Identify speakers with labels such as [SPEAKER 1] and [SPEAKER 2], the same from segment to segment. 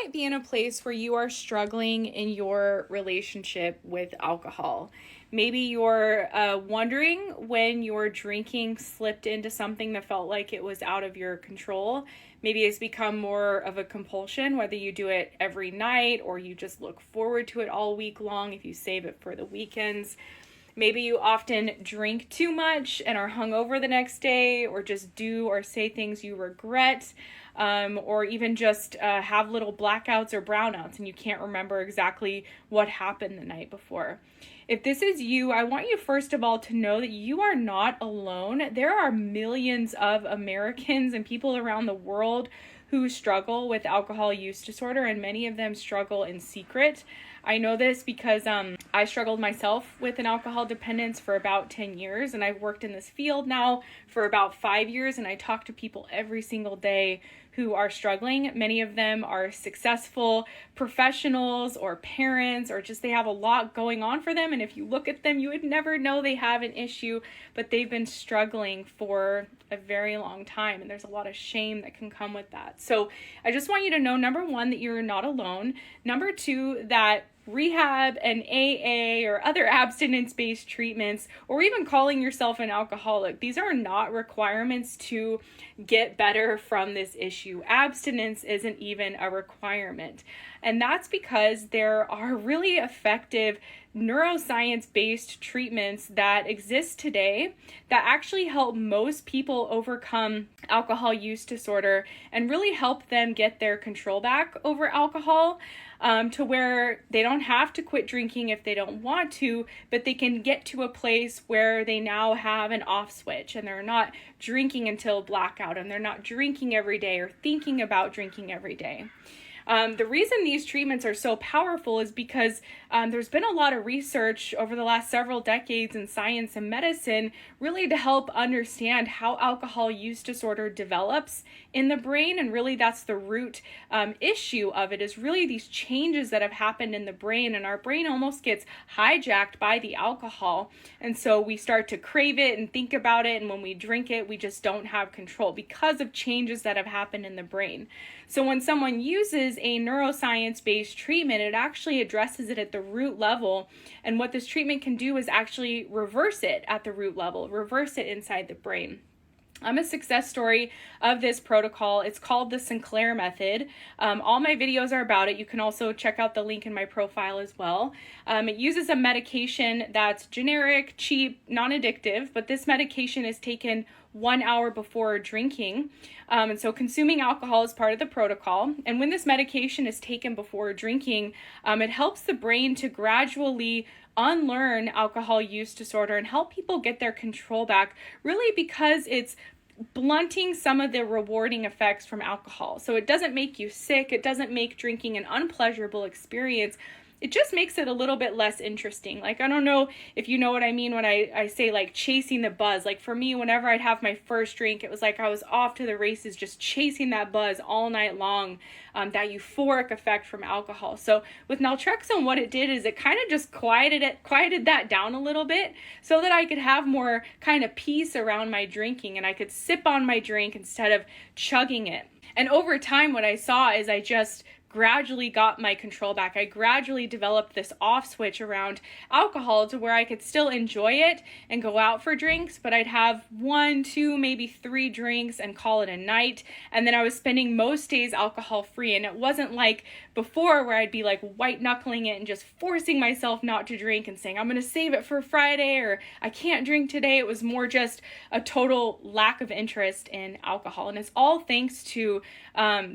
[SPEAKER 1] might be in a place where you are struggling in your relationship with alcohol. Maybe you're wondering when your drinking slipped into something that felt like it was out of your control. Maybe it's become more of a compulsion, whether you do it every night or you just look forward to it all week long if you save it for the weekends. Maybe you often drink too much and are hungover the next day, or just do or say things you regret, or even just have little blackouts or brownouts and you can't remember exactly what happened the night before. If this is you, I want you first of all to know that you are not alone. There are millions of Americans and people around the world who struggle with alcohol use disorder, and many of them struggle in secret. I know this because I struggled myself with an alcohol dependence for about 10 years, and I've worked in this field now for about 5 years, and I talk to people every single day who are struggling. Many of them are successful professionals or parents, or just they have a lot going on for them, and if you look at them, you would never know they have an issue, but they've been struggling for a very long time, and there's a lot of shame that can come with that. So I just want you to know, number one, that you're not alone. Number two, that rehab and AA or other abstinence-based treatments, or even calling yourself an alcoholic, these are not requirements to get better from this issue. Abstinence isn't even a requirement. And that's because there are really effective neuroscience-based treatments that exist today that actually help most people overcome alcohol use disorder and really help them get their control back over alcohol, to where they don't have to quit drinking if they don't want to, but they can get to a place where they now have an off switch and they're not drinking until blackout, and they're not drinking every day or thinking about drinking every day. The reason these treatments are so powerful is because there's been a lot of research over the last several decades in science and medicine really to help understand how alcohol use disorder develops in the brain. And really that's the root issue of it, is really these changes that have happened in the brain, and our brain almost gets hijacked by the alcohol. And so we start to crave it and think about it, and when we drink it, we just don't have control because of changes that have happened in the brain. So when someone uses a neuroscience-based treatment, it actually addresses it at the root level. And what this treatment can do is actually reverse it at the root level, reverse it inside the brain. I'm a success story of this protocol. It's called the Sinclair Method. All my videos are about it. You can also check out the link in my profile as well. It uses a medication that's generic, cheap, non-addictive, but this medication is taken 1 hour before drinking. And so consuming alcohol is part of the protocol. And when this medication is taken before drinking, it helps the brain to gradually unlearn alcohol use disorder and help people get their control back, really because it's blunting some of the rewarding effects from alcohol. So it doesn't make you sick. It doesn't make drinking an unpleasurable experience. It just makes it a little bit less interesting. Like, I don't know if you know what I mean when I say like chasing the buzz. Like for me, whenever I'd have my first drink, it was like I was off to the races, just chasing that buzz all night long, that euphoric effect from alcohol. So with naltrexone, what it did is it kind of just quieted that down a little bit so that I could have more kind of peace around my drinking, and I could sip on my drink instead of chugging it. And over time, what I saw is I just gradually got my control back. I gradually developed this off switch around alcohol to where I could still enjoy it and go out for drinks, but I'd have 1, 2, maybe 3 drinks and call it a night. And then I was spending most days alcohol free. And it wasn't like before where I'd be like white knuckling it and just forcing myself not to drink and saying, I'm going to save it for Friday, or I can't drink today. It was more just a total lack of interest in alcohol. And it's all thanks to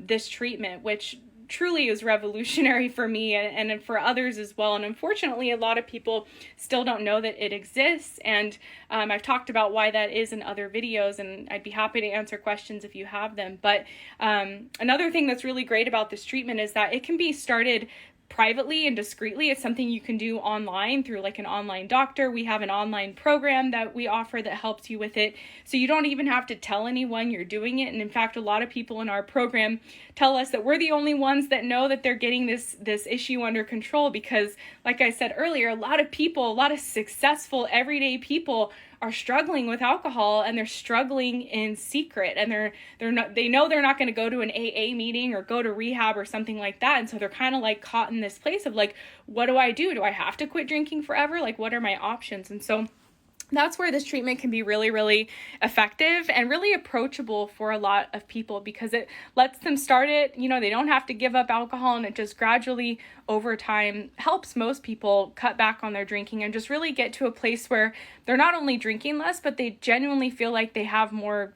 [SPEAKER 1] this treatment, which truly is revolutionary for me and for others as well. And unfortunately, a lot of people still don't know that it exists. And I've talked about why that is in other videos, and I'd be happy to answer questions if you have them. But another thing that's really great about this treatment is that it can be started privately and discreetly. It's something you can do online through like an online doctor. We have an online program that we offer that helps you with it. So you don't even have to tell anyone you're doing it. And in fact, a lot of people in our program tell us that we're the only ones that know that they're getting this issue under control, because like I said earlier, a lot of people, a lot of successful everyday people are struggling with alcohol, and they're struggling in secret, and they know they're not going to go to an AA meeting or go to rehab or something like that. And so they're kind of like caught in this place of like, what do I do? Do I have to quit drinking forever? Like, what are my options? And so that's where this treatment can be really, really effective and really approachable for a lot of people, because it lets them start it. They don't have to give up alcohol, and it just gradually over time helps most people cut back on their drinking and just really get to a place where they're not only drinking less, but they genuinely feel like they have more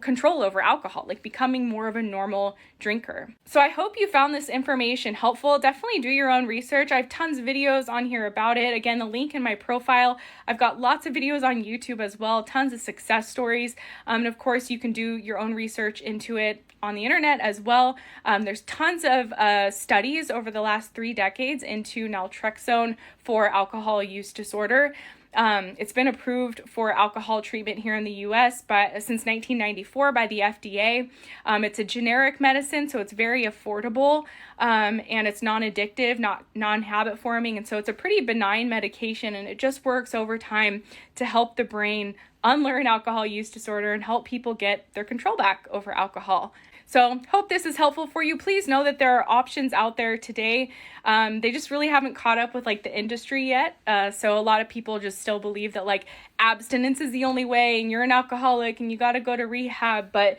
[SPEAKER 1] control over alcohol, like becoming more of a normal drinker. So I hope you found this information helpful. Definitely do your own research. I have tons of videos on here about it. Again, the link in my profile. I've got lots of videos on YouTube as well, tons of success stories. And of course, you can do your own research into it on the internet as well. There's tons of studies over the last 3 decades into naltrexone for alcohol use disorder. It's been approved for alcohol treatment here in the U.S. Since 1994 by the FDA. It's a generic medicine, so it's very affordable, and it's non-addictive, not non-habit forming, and so it's a pretty benign medication, and it just works over time to help the brain unlearn alcohol use disorder and help people get their control back over alcohol. So hope this is helpful for you. Please know that there are options out there today. They just really haven't caught up with like the industry yet. So a lot of people just still believe that like abstinence is the only way and you're an alcoholic and you got to go to rehab. But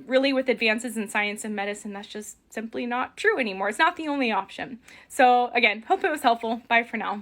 [SPEAKER 1] really with advances in science and medicine, that's just simply not true anymore. It's not the only option. So again, hope it was helpful. Bye for now.